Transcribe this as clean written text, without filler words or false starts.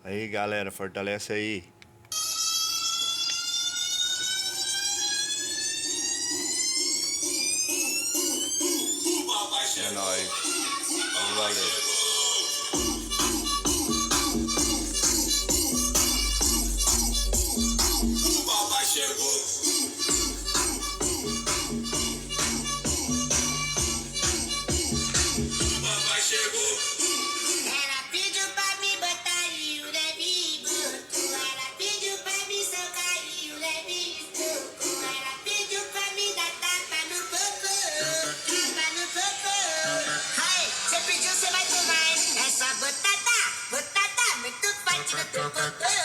Aí, galera, fortalece aí. É nóis. Valeu. Ela pediu pra me botar e o leve botou. Ela pediu pra me socar e o leve socou. Ela pediu pra me dar tapa no popô. Tapa no popô. Aí, cê pediu, cê vai tomar, hein? Essa botada, botada, muito forte no teu popô.